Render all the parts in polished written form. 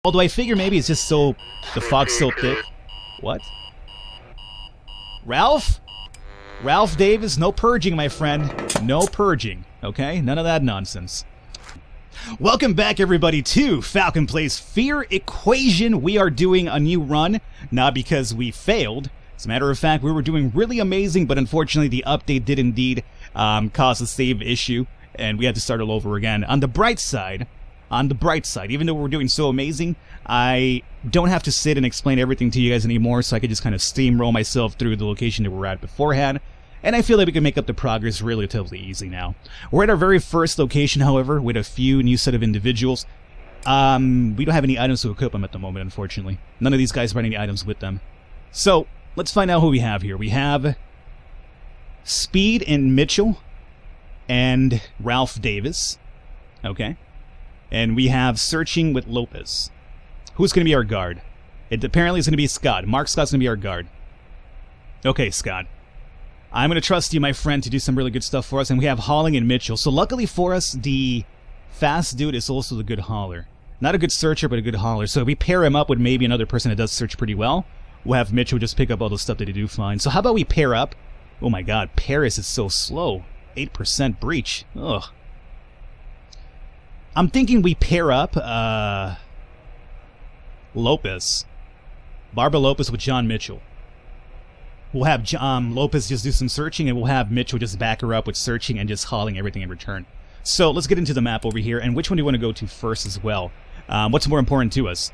Although I figure maybe it's just so the fog's so thick. What? Ralph? Ralph Davis, no purging, my friend. No purging, okay? None of that nonsense. Welcome back, everybody, to Falcon Plays Fear Equation. We are doing a new run, not because we failed. As a matter of fact, we were doing really amazing, but unfortunately the update did indeed cause a save issue, and we had to start all over again. On the bright side, even though we're doing so amazing, I don't have to sit and explain everything to you guys anymore, so I could just kind of steamroll myself through the location that we're at beforehand. And I feel like we can make up the progress relatively easy now. We're at our very first location, however, with a few new set of individuals. We don't have any items to equip them at the moment, unfortunately. None of these guys brought any items with them. So, let's find out who we have here. We have Speed and Mitchell and Ralph Davis. Okay. And we have Searching with Lopez. Who's going to be our guard? It apparently is going to be Scott. Mark Scott's going to be our guard. Okay, Scott. I'm going to trust you, my friend, to do some really good stuff for us. And we have Hauling and Mitchell. So luckily for us, the fast dude is also the good hauler. Not a good searcher, but a good hauler. So if we pair him up with maybe another person that does search pretty well, we'll have Mitchell just pick up all the stuff that they do fine. So how about we pair up? Oh my god, Paris is so slow. 8% breach. Ugh. I'm thinking we pair up Lopez. Barbara Lopez with John Mitchell. We'll have Lopez just do some searching, and we'll have Mitchell just back her up with searching and just hauling everything in return. So let's get into the map over here, and which one do you want to go to first as well? What's more important to us?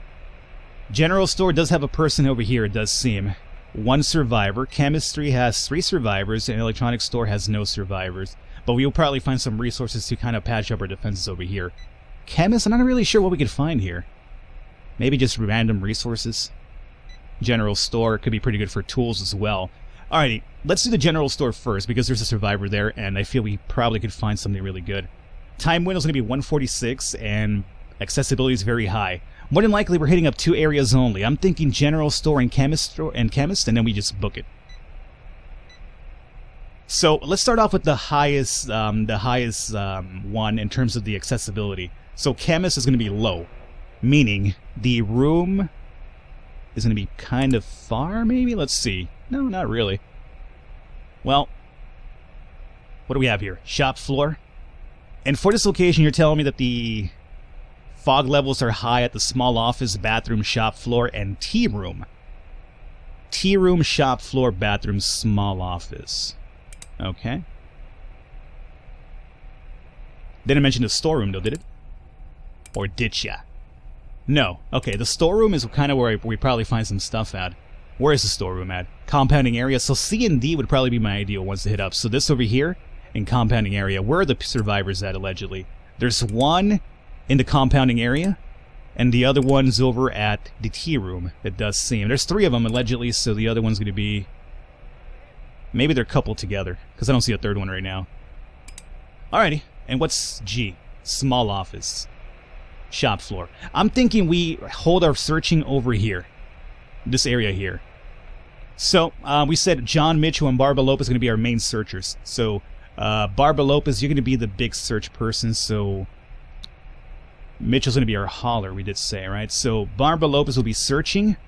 General Store does have a person over here, it does seem. 1 survivor. Chemistry has 3 survivors, and Electronics Store has no survivors. But we will probably find some resources to kind of patch up our defenses over here. Chemist, I'm not really sure what we could find here. Maybe just random resources. General Store could be pretty good for tools as well. Alrighty, let's do the General Store first, because there's a survivor there, and I feel we probably could find something really good. Time window is going to be 146, and accessibility is very high. More than likely, we're hitting up 2 areas only. I'm thinking General Store and Chemist, and then we just book it. So let's start off with the highest one in terms of the accessibility. So Chemist is going to be low, meaning the room is going to be kind of far, maybe? Let's see. No, not really. Well, what do we have here? Shop floor. And for this location, you're telling me that the fog levels are high at the small office, bathroom, shop floor, and tea room. Tea room, shop floor, bathroom, small office. Okay. Didn't mention the storeroom, though, did it? Or did ya? No. Okay, the storeroom is kind of where we probably find some stuff at. Where is the storeroom at? Compounding area. So C and D would probably be my ideal ones to hit up. So this over here in compounding area. Where are the survivors at, allegedly? There's one in the compounding area, and the other one's over at the tea room, it does seem. There's 3 of them, allegedly, so the other one's going to be... Maybe they're coupled together, because I don't see a third one right now. Alrighty, and what's G? Small office. Shop floor. I'm thinking we hold our searching over here. This area here. So, we said John Mitchell and Barbara Lopez are going to be our main searchers. So, Barbara Lopez, you're going to be the big search person, so... Mitchell's going to be our hauler, we did say, right? So, Barbara Lopez will be searching.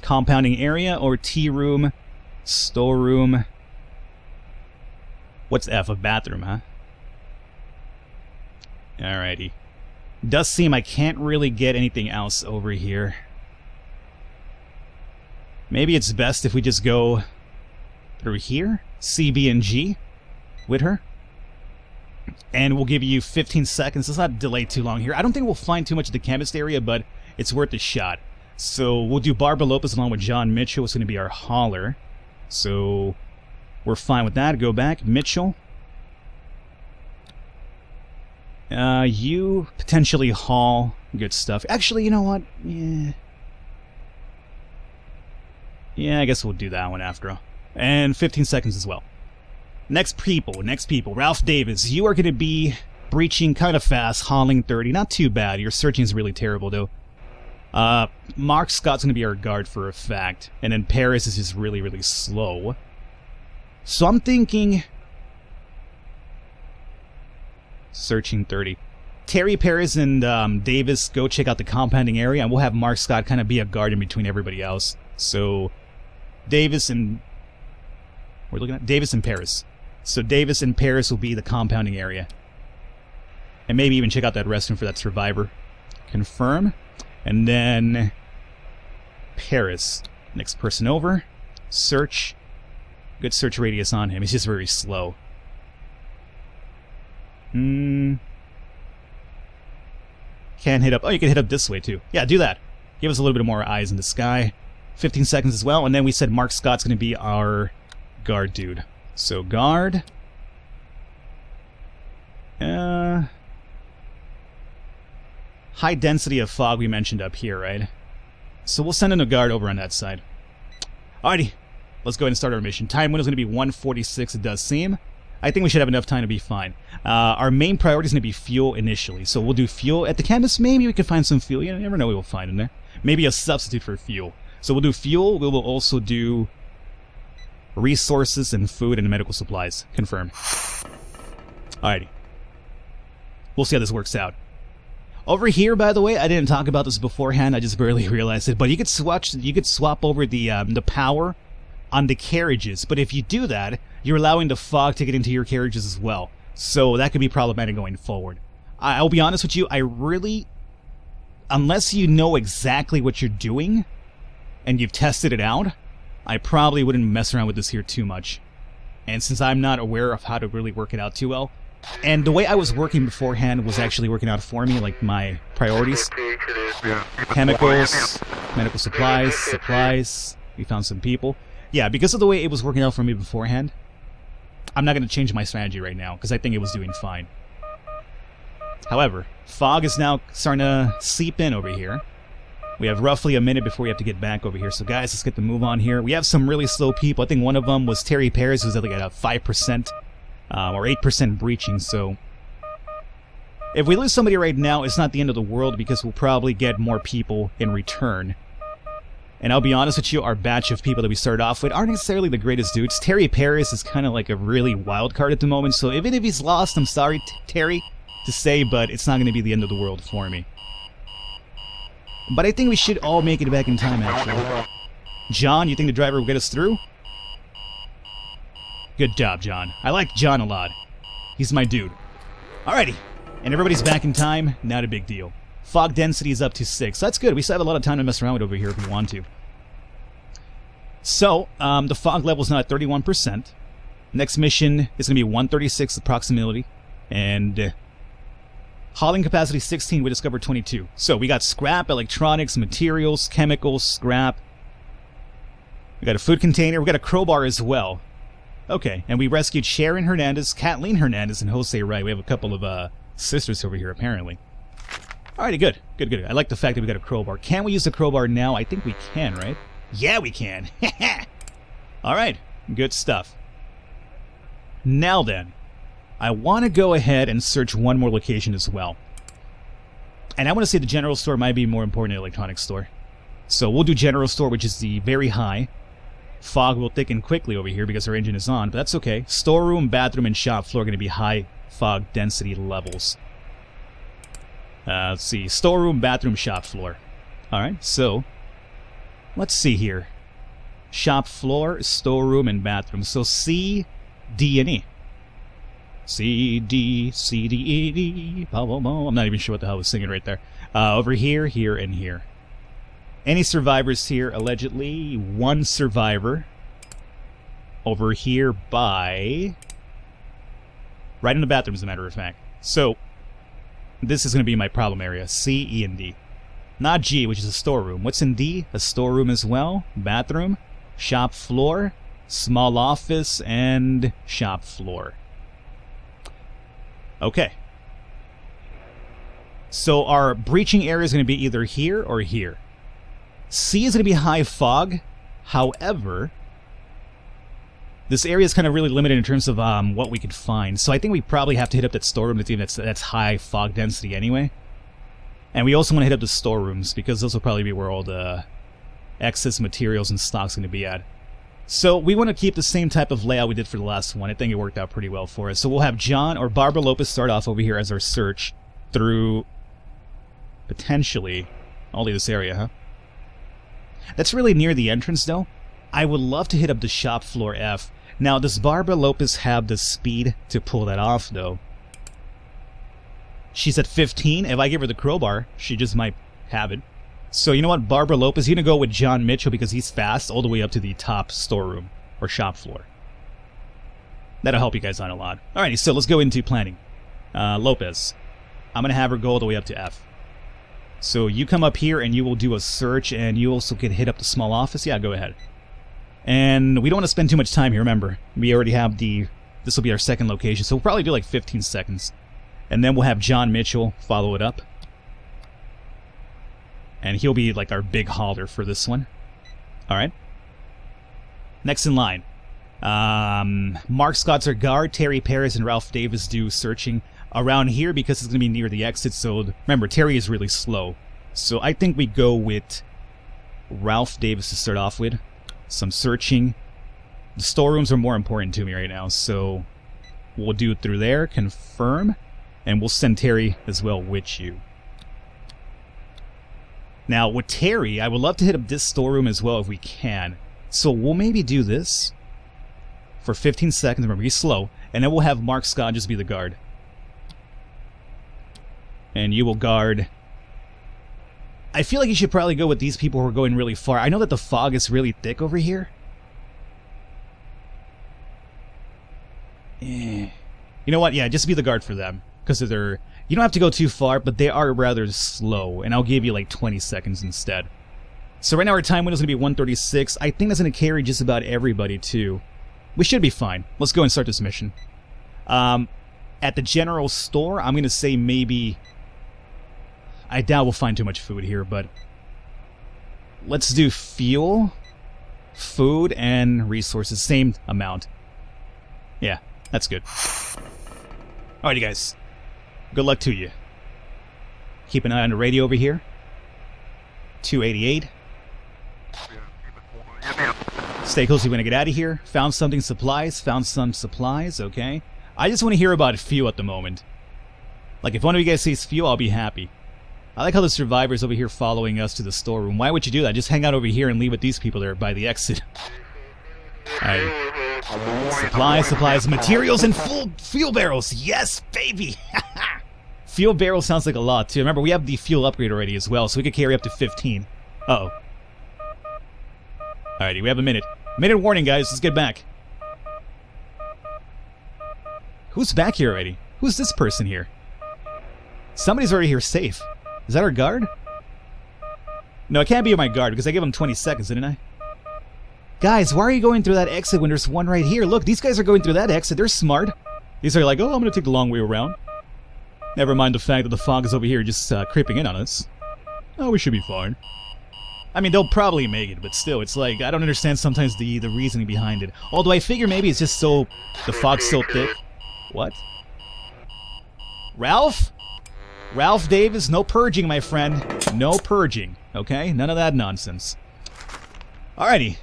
Compounding area, or tea room, storeroom. What's F? A bathroom, huh? Alrighty. Does seem I can't really get anything else over here. Maybe it's best if we just go through here, C, B, and G with her. And we'll give you 15 seconds. Let's not delay too long here. I don't think we'll find too much of the chemist area, but it's worth a shot. So we'll do Barbara Lopez along with John Mitchell. It's going to be our hauler. So we're fine with that. Go back. Mitchell. You potentially haul good stuff. Actually, you know what? Yeah, I guess we'll do that one after all. And 15 seconds as well. Next people. Ralph Davis, you are going to be breaching kind of fast, hauling 30. Not too bad. Your searching is really terrible, though. Mark Scott's going to be our guard for a fact. And then Paris is just really, really slow. So I'm thinking... Searching 30. Terry, Paris, and Davis go check out the compounding area, and we'll have Mark Scott kind of be a guard in between everybody else. So, Davis and... We're looking at Davis and Paris. So Davis and Paris will be the compounding area. And maybe even check out that restroom for that survivor. Confirm. And then... Paris. Next person over. Search. Good search radius on him. He's just very slow. Can't hit up. Oh, you can hit up this way too. Yeah, do that. Give us a little bit more eyes in the sky. 15 seconds as well. And then we said Mark Scott's going to be our guard dude. So guard. High density of fog we mentioned up here, right? So we'll send in a guard over on that side. Alrighty. Let's go ahead and start our mission. Time window is going to be 1:46, it does seem. I think we should have enough time to be fine. Our main priority is going to be fuel initially. So we'll do fuel at the chemist. Maybe we can find some fuel. You never know what we'll find in there. Maybe a substitute for fuel. So we'll do fuel. We will also do resources and food and medical supplies. Confirm. Alrighty. We'll see how this works out. Over here, by the way, I didn't talk about this beforehand. I just barely realized it. But you could swap over the power on the carriages. But if you do that, you're allowing the fog to get into your carriages as well. So that could be problematic going forward. I'll be honest with you, I really... Unless you know exactly what you're doing, and you've tested it out, I probably wouldn't mess around with this here too much. And since I'm not aware of how to really work it out too well, and the way I was working beforehand was actually working out for me, like my priorities. Chemicals, medical supplies, we found some people. Yeah, because of the way it was working out for me beforehand, I'm not going to change my strategy right now, because I think it was doing fine. However, fog is now starting to seep in over here. We have roughly a minute before we have to get back over here. So guys, let's get the move on here. We have some really slow people. I think one of them was Terry Paris, who's at like a 5% or 8% breaching. So if we lose somebody right now, it's not the end of the world, because we'll probably get more people in return. And I'll be honest with you, our batch of people that we started off with aren't necessarily the greatest dudes. Terry Paris is kind of like a really wild card at the moment, so even if he's lost, I'm sorry, Terry, to say, but it's not going to be the end of the world for me. But I think we should all make it back in time, actually. John, you think the driver will get us through? Good job, John. I like John a lot. He's my dude. Alrighty. And everybody's back in time. Not a big deal. Fog density is up to 6. That's good. We still have a lot of time to mess around with over here if we want to. So, the fog level is now at 31%. Next mission is going to be 136 approximately. And hauling capacity 16, we discovered 22. So, we got scrap, electronics, materials, chemicals, scrap. We got a food container. We got a crowbar as well. Okay, and we rescued Sharon Hernandez, Kathleen Hernandez, and Jose Wright. We have a couple of sisters over here, apparently. Alrighty, good. Good. I like the fact that we got a crowbar. Can we use the crowbar now? I think we can, right? Yeah, we can. Alright, good stuff. Now then, I want to go ahead and search one more location as well. And I want to say the general store might be more important than the electronics store. So we'll do general store, which is the very high. Fog will thicken quickly over here because our engine is on, but that's okay. Storeroom, bathroom, and shop floor are going to be high fog density levels. Let's see. Storeroom, bathroom, shop floor. Alright, so let's see here. Shop floor, storeroom, and bathroom. So C, D, and E. C, D, C, D, E, D. I'm not even sure what the hell I was singing right there. Over here, here, and here. Any survivors here? Allegedly, one survivor. Over here by... right in the bathroom, as a matter of fact. So this is going to be my problem area. C, E, and D. Not G, which is a storeroom. What's in D? A storeroom as well. Bathroom. Shop floor. Small office. And shop floor. Okay. So our breaching area is going to be either here or here. C is going to be high fog. However, this area is kind of really limited in terms of what we could find. So I think we probably have to hit up that storeroom that's high fog density anyway. And we also want to hit up the storerooms, because those will probably be where all the excess materials and stock's going to be at. So we want to keep the same type of layout we did for the last one. I think it worked out pretty well for us. So we'll have John or Barbara Lopez start off over here as our search. through, potentially, only this area, huh? That's really near the entrance, though. I would love to hit up the shop floor F. Now, does Barbara Lopez have the speed to pull that off, though? She's at 15. If I give her the crowbar, she just might have it. So, you know what, Barbara Lopez, you're going to go with John Mitchell because he's fast all the way up to the top storeroom or shop floor. That'll help you guys out a lot. Alrighty, so let's go into planning. Lopez. I'm going to have her go all the way up to F. So you come up here and you will do a search, and you also can hit up the small office. Yeah, go ahead. And we don't want to spend too much time here, remember. We already have the... This will be our second location, so we'll probably do like 15 seconds. And then we'll have John Mitchell follow it up. And he'll be like our big hauler for this one. Alright. Next in line. Mark Scott's our guard. Terry Paris and Ralph Davis do searching around here because it's going to be near the exit. So remember, Terry is really slow. So I think we go with Ralph Davis to start off with. Some searching. The storerooms are more important to me right now. So we'll do it through there. Confirm. And we'll send Terry as well with you. Now, with Terry, I would love to hit up this storeroom as well if we can. So we'll maybe do this for 15 seconds. Remember, he's slow. And then we'll have Mark Scott just be the guard. And you will guard. I feel like you should probably go with these people who are going really far. I know that the fog is really thick over here. You know what? Yeah, just be the guard for them. Because they're... You don't have to go too far, but they are rather slow. And I'll give you like 20 seconds instead. So right now our time window is going to be 136. I think that's going to carry just about everybody too. We should be fine. Let's go and start this mission. At the general store, I'm going to say maybe... I doubt we'll find too much food here, but... Let's do fuel, food, and resources. Same amount. Yeah, that's good. Alrighty, guys. Good luck to you. Keep an eye on the radio over here. 288. Stay close, we're going to get out of here. Found something, supplies. Found some supplies, okay. I just want to hear about fuel at the moment. Like, if one of you guys sees fuel, I'll be happy. I like how the survivor's over here following us to the storeroom. Why would you do that? Just hang out over here and leave with these people there by the exit. Alright. Supplies, materials, and full fuel barrels. Yes, baby! Fuel barrel sounds like a lot, too. Remember, we have the fuel upgrade already as well, so we could carry up to 15. Uh-oh. Alrighty, we have a minute. Minute warning, guys. Let's get back. Who's back here already? Who's this person here? Somebody's already here safe. Is that our guard? No, it can't be my guard, because I gave him 20 seconds, didn't I? Guys, why are you going through that exit when there's one right here? Look, these guys are going through that exit. They're smart. These are like, oh, I'm going to take the long way around. Never mind the fact that the fog is over here just creeping in on us. Oh, we should be fine. I mean, they'll probably make it, but still, it's like, I don't understand sometimes the reasoning behind it. Although I figure maybe it's just so... the fog's so thick. What? Ralph? Ralph Davis, no purging, my friend. No purging, okay? None of that nonsense. Alrighty.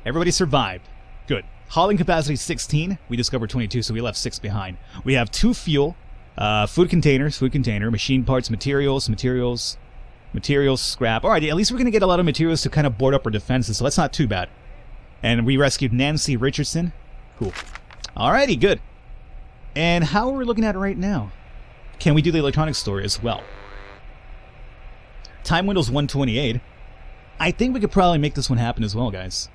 Everybody survived. Good. Hauling capacity 16. We discovered 22, so we left 6 behind. We have 2 fuel, food container, machine parts, materials, scrap. Alright, at least we're going to get a lot of materials to kind of board up our defenses, so that's not too bad. And we rescued Nancy Richardson. Cool. Alrighty, good. And how are we looking at it right now? Can we do the electronics store as well? Time window's 128. I think we could probably make this one happen as well, guys.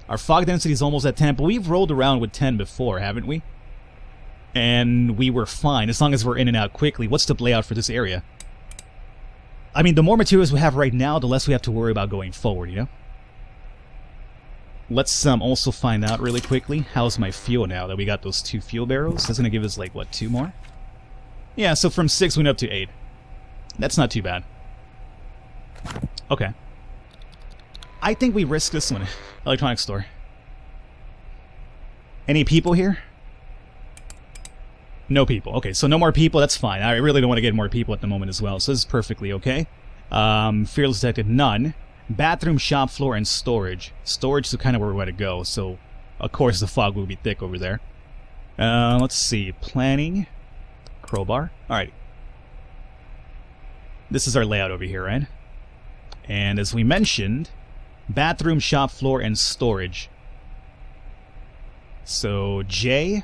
Our fog density is almost at 10, but we've rolled around with 10 before, haven't we? And we were fine, as long as we're in and out quickly. What's the layout for this area? I mean, the more materials we have right now, the less we have to worry about going forward, you know? Let's also find out really quickly, how's my fuel now that we got those 2 fuel barrels? That's going to give us, like, what, 2 more? Yeah, so from 6 we went up to 8. That's not too bad. Okay. I think we risk this one. Electronics store. Any people here? No people. Okay, so no more people, that's fine. I really don't want to get more people at the moment as well, so this is perfectly okay. Fearless detected, none. Bathroom, shop floor, and storage. Storage is kind of where we want to go, so of course the fog will be thick over there. Let's see. Planning. Crowbar. Alright. This is our layout over here, right? And as we mentioned, bathroom, shop floor, and storage. So J,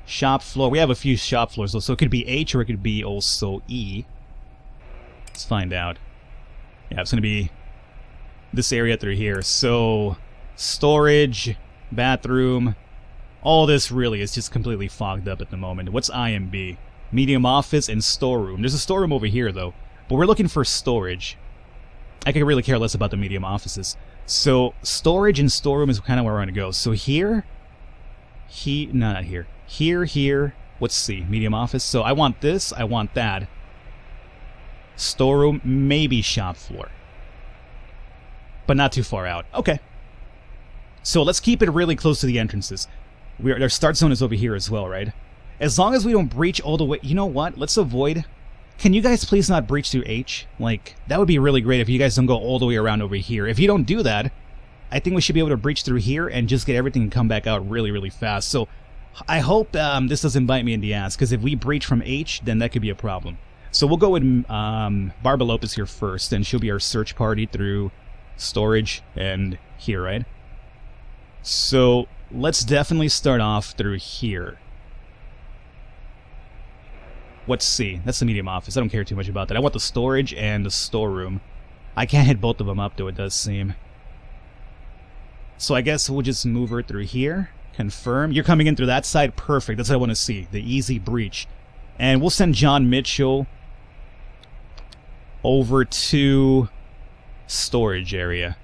shop floor. We have a few shop floors, though, so it could be H or it could be also E. Let's find out. Yeah, it's going to be this area through here. So storage, bathroom, all this really is just completely fogged up at the moment. What's I and B? Medium office and storeroom. There's a storeroom over here, though, but we're looking for storage. I could really care less about the medium offices. So storage and storeroom is kind of where we're going to go. So here, no, not here. Here, let's see, medium office. So I want this, I want that. Storeroom, maybe shop floor. But not too far out. Okay. So let's keep it really close to the entrances. Our start zone is over here as well, right? As long as we don't breach all the way... You know what? Let's avoid... Can you guys please not breach through H? Like, that would be really great if you guys don't go all the way around over here. If you don't do that, I think we should be able to breach through here and just get everything and come back out really, really fast. So, I hope this doesn't bite me in the ass, because if we breach from H, then that could be a problem. So we'll go with Barbara Lopez here first, and she'll be our search party through storage and here, right? So, let's definitely start off through here. Let's see. That's the medium office. I don't care too much about that. I want the storage and the storeroom. I can't hit both of them up, though, it does seem. So I guess we'll just move her through here. Confirm. You're coming in through that side? Perfect. That's what I want to see. The easy breach. And we'll send John Mitchell over to storage area.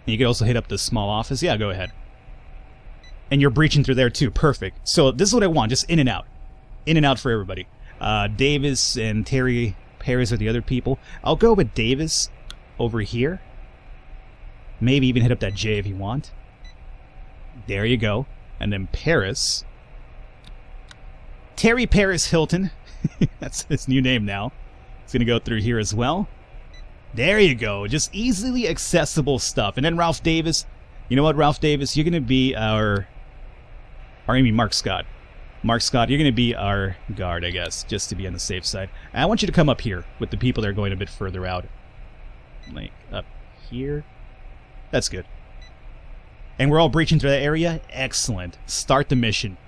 And you can also hit up the small office. Yeah, go ahead. And you're breaching through there too. Perfect. So this is what I want. Just in and out. In and out for everybody. Davis and Terry Paris are the other people. I'll go with Davis over here. Maybe even hit up that J if you want. There you go. And then Paris. Terry Paris Hilton. That's his new name now. It's going to go through here as well. There you go. Just easily accessible stuff. And then Ralph Davis. You know what, Ralph Davis? You're going to be our... I mean, Mark Scott. Mark Scott, you're going to be our guard, I guess, just to be on the safe side. And I want you to come up here with the people that are going a bit further out. Like, up here. That's good. And we're all breaching through that area? Excellent. Start the mission.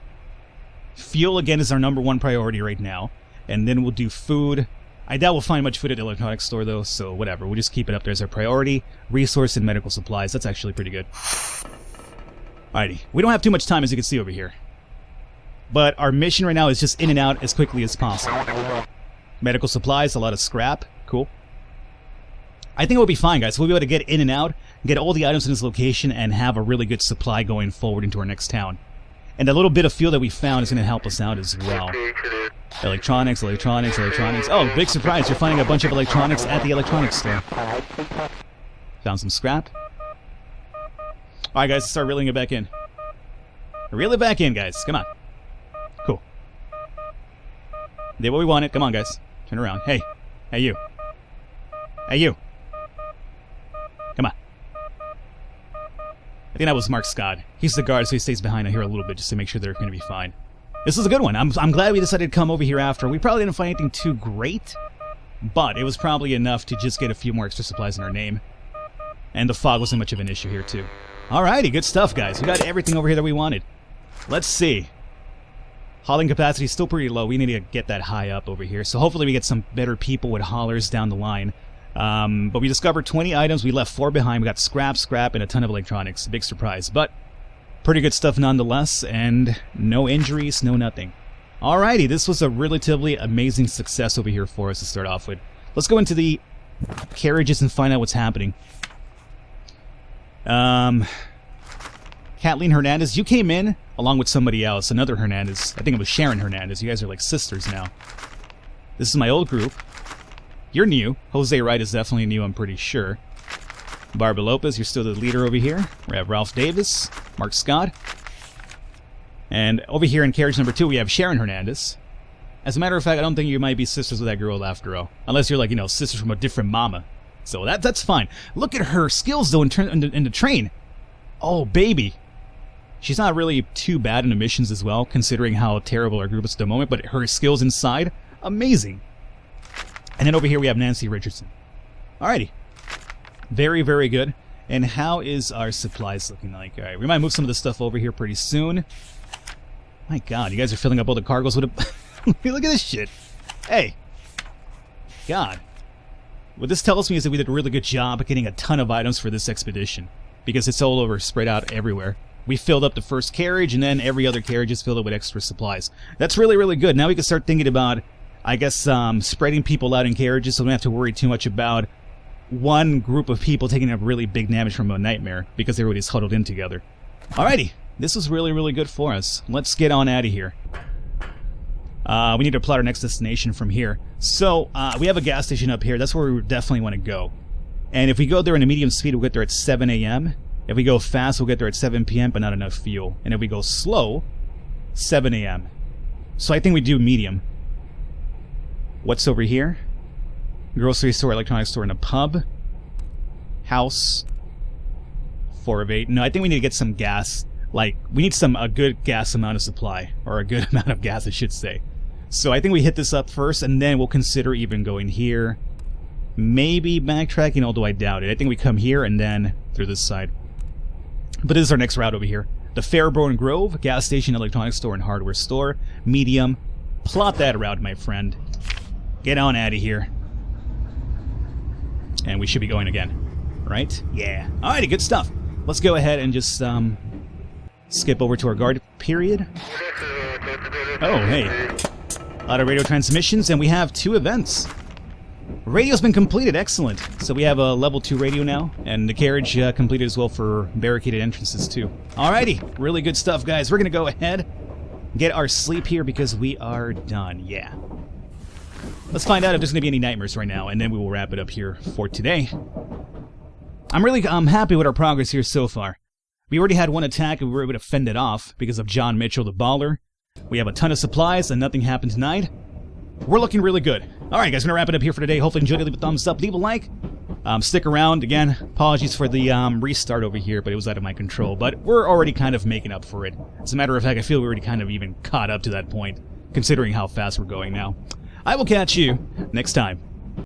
Fuel, again, is our #1 priority right now. And then we'll do food. I doubt we'll find much food at the electronics store, though, so whatever. We'll just keep it up there as our priority. Resource and medical supplies. That's actually pretty good. Alrighty. We don't have too much time, as you can see over here. But our mission right now is just in and out as quickly as possible. Medical supplies, a lot of scrap. Cool. I think we'll be fine, guys. We'll be able to get in and out, get all the items in this location, and have a really good supply going forward into our next town. And that little bit of fuel that we found is going to help us out as well. Electronics. Oh, big surprise. You're finding a bunch of electronics at the electronics store. Found some scrap. Alright, guys, let's start reeling it back in. Reel it back in, guys. Come on. Cool. Did what we wanted. Come on, guys. Turn around. Hey. Hey, you. Hey, you. Come on. I think that was Mark Scott. He's the guard, so he stays behind here a little bit just to make sure they're going to be fine. This is a good one. I'm glad we decided to come over here after. We probably didn't find anything too great, but it was probably enough to just get a few more extra supplies in our name. And the fog wasn't much of an issue here, too. Alrighty, good stuff, guys. We got everything over here that we wanted. Let's see. Hauling capacity is still pretty low. We need to get that high up over here. So hopefully we get some better people with haulers down the line. But we discovered 20 items. We left 4 behind. We got scrap, and a ton of electronics. Big surprise. But pretty good stuff nonetheless. And no injuries, no nothing. Alrighty, this was a relatively amazing success over here for us to start off with. Let's go into the carriages and find out what's happening. Kathleen Hernandez, you came in along with somebody else, another Hernandez. I think it was Sharon Hernandez. You guys are like sisters now. This is my old group. You're new. Jose Wright is definitely new, I'm pretty sure. Barbara Lopez, you're still the leader over here. We have Ralph Davis, Mark Scott. And over here in carriage number 2, we have Sharon Hernandez. As a matter of fact, I don't think you might be sisters with that girl after all. Unless you're like, you know, sisters from a different mama. So that's fine. Look at her skills, though, in the train. Oh, baby. She's not really too bad in the missions as well, considering how terrible our group is at the moment, but her skills inside Amazing. And then over here we have Nancy Richardson. Alrighty. Very, very good. And how is our supplies looking like? Alright, we might move some of this stuff over here pretty soon. My god, you guys are filling up all the cargoes with a... Look at this shit. Hey. God. What this tells me is that we did a really good job getting a ton of items for this expedition. Because it's all over, spread out everywhere. We filled up the first carriage, and then every other carriage is filled up with extra supplies. That's really, really good. Now we can start thinking about, I guess, spreading people out in carriages so we don't have to worry too much about one group of people taking a really big damage from a nightmare because everybody's huddled in together. Alrighty. This was really, really good for us. Let's get on out of here. We need to plot our next destination from here. So, we have a gas station up here. That's where we definitely want to go. And if we go there in a medium speed, we'll get there at 7 a.m. If we go fast, we'll get there at 7 p.m., but not enough fuel. And if we go slow, 7 a.m. So I think we do medium. What's over here? Grocery store, electronics store, and a pub. House. 4 of 8. No, I think we need to get some gas. Like, we need a good gas amount of supply. Or a good amount of gas, I should say. So I think we hit this up first, and then we'll consider even going here. Maybe backtracking, although I doubt it. I think we come here and then through this side. But this is our next route over here. The Fairborn Grove, gas station, electronics store, and hardware store. Medium. Plot that route, my friend. Get on out of here. And we should be going again. Right? Yeah. Alrighty, good stuff. Let's go ahead and just skip over to our guard period. Oh, hey. A lot of radio transmissions, and we have 2 events. Radio's been completed, excellent. So we have a level 2 radio now, and the carriage completed as well for barricaded entrances too. Alrighty, really good stuff, guys. We're gonna go ahead, get our sleep here because we are done, yeah. Let's find out if there's gonna be any nightmares right now, and then we will wrap it up here for today. I'm really happy with our progress here so far. We already had 1 attack and we were able to fend it off because of John Mitchell the Baller. We have a ton of supplies and nothing happened tonight. We're looking really good. Alright guys, we're going to wrap it up here for today. Hopefully you enjoyed it. Leave a thumbs up, leave a like. Stick around. Again, apologies for the restart over here, but it was out of my control. But we're already kind of making up for it. As a matter of fact, I feel we already kind of even caught up to that point, considering how fast we're going now. I will catch you next time.